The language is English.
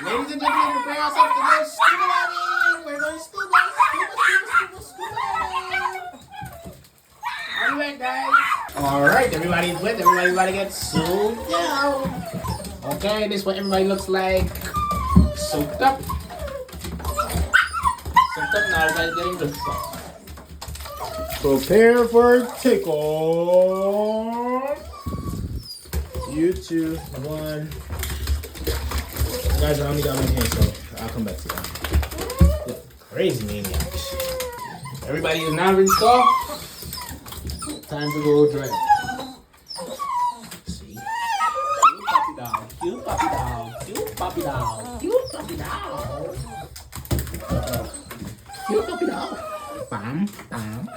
Ladies and gentlemen, prepare ourselves to go scuba diving. We're going scuba, scuba, scuba, scuba, scuba. Are you ready, guys? All right, everybody's wet. Everybody's about to get soaked down. Okay, this is what everybody looks like. Soaked up. Soaked up. Now everybody's getting good stuff. Prepare for takeoff. You two, one. Guys, I only got one here, so I'll come back to that. Yeah, crazy maniacs. Everybody is now installed. Time to go drive. See? Cute puppy dog, cute puppy dog, cute puppy dog, cute puppy dog. Cute puppy dog. Bam, bam.